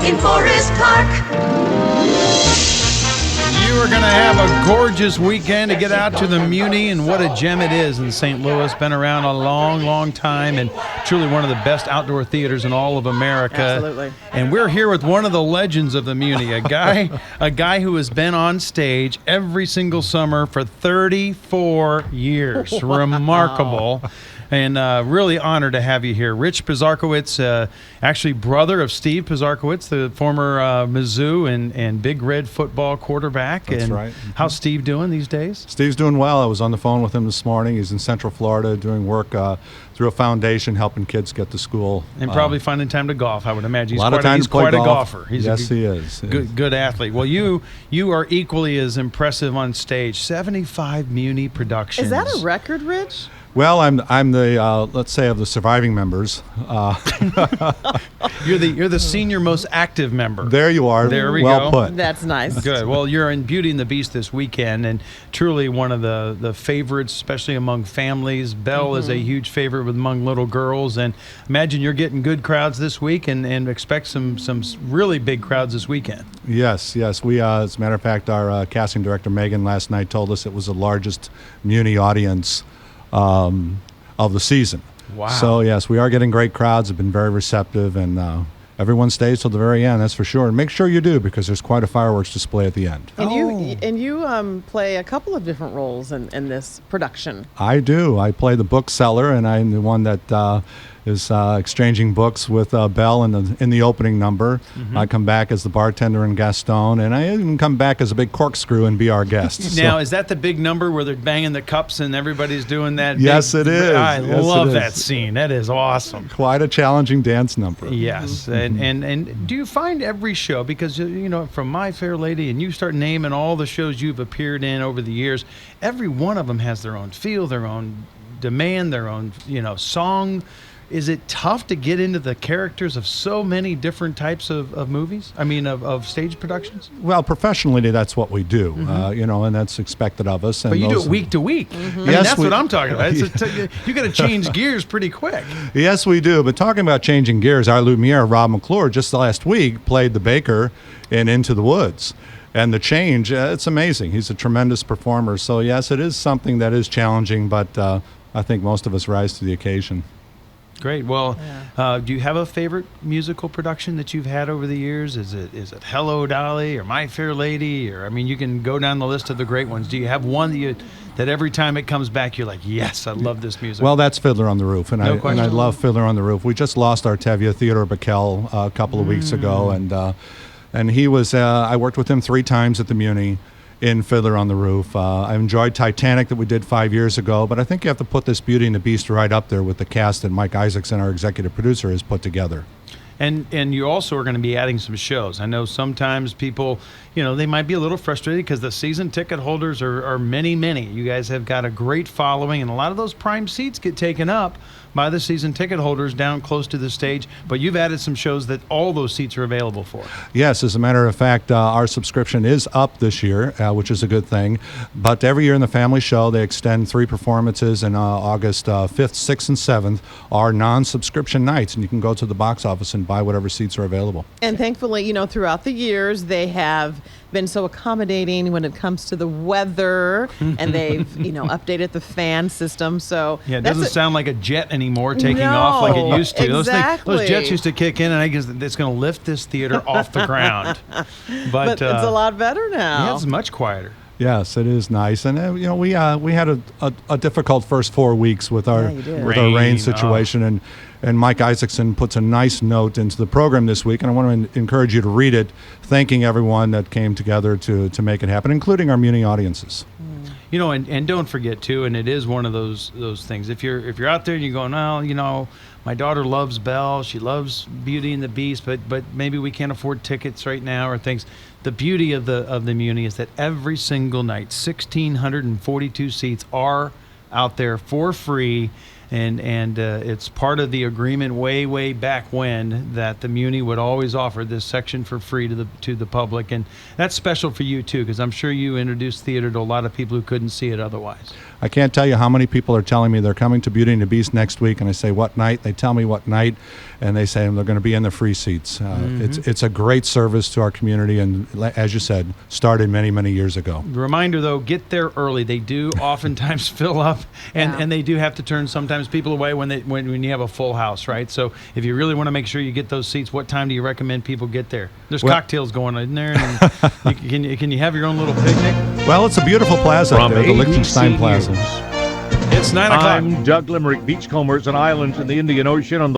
in Forest Park. You are going to have a gorgeous weekend to get out to the Muny, and what a gem it is in St. Louis. Been around a long, long time, and truly one of the best outdoor theaters in all of America. Absolutely. And we're here with one of the legends of the Muny, a guy who has been on stage every single summer for 34 years. Wow. Remarkable. And really honored to have you here. Rich Pisarkiewicz, actually brother of Steve Pisarkiewicz, the former Mizzou and Big Red football quarterback. That's right. How's Steve doing these days? Steve's doing well. I was on the phone with him this morning. He's in Central Florida doing work through a foundation helping kids get to school. And probably finding time to golf, I would imagine. He's a lot of time he's to play quite golf. a golfer. He is. Good athlete. Well, you are equally as impressive on stage. 75 Muny productions. Is that a record, Rich? Well, I'm the let's say of the surviving members. You're the senior most active member. There you are. There we well go. Put. That's nice. Good. Well, you're in Beauty and the Beast this weekend, and truly one of the favorites, especially among families. Belle is a huge favorite among little girls, and imagine you're getting good crowds this week, and expect some really big crowds this weekend. Yes. We as a matter of fact, our casting director Megan last night told us it was the largest Muny audience of the season. Wow. So yes, we are getting great crowds. Have been very receptive, and everyone stays till the very end. That's for sure. And make sure you do, because there's quite a fireworks display at the end. And you play a couple of different roles in this production. I do. I play the bookseller, and I'm the one that is exchanging books with Belle in the opening number. I come back as the bartender in Gaston, and I even come back as a big corkscrew and be our guest. Now, is that the big number where they're banging the cups and everybody's doing that? Yes, it is. I Yes, love it that is. scene. That is awesome. Quite a challenging dance number. Yes, and do you find every show, because from My Fair Lady, and you start naming all the shows you've appeared in over the years, every one of them has their own feel, their own demand, their own song. Is it tough to get into the characters of so many different types of movies? I mean, of stage productions? Well, professionally, that's what we do, and that's expected of us. And but you do it week to week. I mean, Yes, that's what I'm talking about. You got to change gears pretty quick. Yes, we do. But talking about changing gears, our Lumiere, Rob McClure, just last week played the baker in Into the Woods. And the change, it's amazing. He's a tremendous performer. So, yes, it is something that is challenging, but I think most of us rise to the occasion. Great. Well, do you have a favorite musical production that you've had over the years? Is it Hello, Dolly, or My Fair Lady? Or, I mean, you can go down the list of the great ones. Do you have one that every time it comes back, you're like, yes, I love this music? Well, that's Fiddler on the Roof, and No question. I love Fiddler on the Roof. We just lost our Tevye, Theodore Bickel, a couple of weeks ago, and he was. I worked with him 3 times at the Muny in Fiddler on the Roof. I enjoyed Titanic that we did 5 years ago, but I think you have to put this Beauty and the Beast right up there with the cast that Mike Isaacson, our executive producer, has put together. And you also are going to be adding some shows. I know sometimes people, they might be a little frustrated because the season ticket holders are many. You guys have got a great following, and a lot of those prime seats get taken up by the season ticket holders down close to the stage. But you've added some shows that all those seats are available for. Yes, as a matter of fact, our subscription is up this year, which is a good thing. But every year in the family show, they extend 3 performances, and August 5th, 6th, and 7th are non-subscription nights, and you can go to the box office and buy whatever seats are available. And thankfully, throughout the years, they have been so accommodating when it comes to the weather, and they've, updated the fan system. So yeah, it doesn't sound like a jet anymore taking off like it used to. Exactly. Those jets used to kick in, and I guess it's going to lift this theater off the ground. But it's a lot better now. Yeah, it's much quieter. Yes, it is nice, and we had a difficult first 4 weeks with our rain situation, and Mike Isaacson puts a nice note into the program this week, and I want to encourage you to read it, thanking everyone that came together to make it happen, including our Muny audiences. And don't forget too, and it is one of those things. If you're out there and you're going, my daughter loves Belle, she loves Beauty and the Beast, but maybe we can't afford tickets right now or things. The beauty of the Muny is that every single night, 1,642 seats are out there for free. and it's part of the agreement way back when that the Muny would always offer this section for free to the public, and that's special for you too, because I'm sure you introduced theater to a lot of people who couldn't see it otherwise. I can't tell you how many people are telling me they're coming to Beauty and the Beast next week, and I say, what night? They tell me what night, and they say they're going to be in the free seats. It's a great service to our community, and as you said, started many years ago. Reminder though, get there early. They do oftentimes fill up, and they do have to turn sometimes people away when you have a full house, right? So if you really want to make sure you get those seats, what time do you recommend people get there? There's cocktails going on in there, and can you have your own little picnic? Well, it's a beautiful plaza From there, the ABC Liechtenstein Plaza. News. It's 9 o'clock. I'm Doug Limerick, beachcombers and islands in the Indian Ocean on the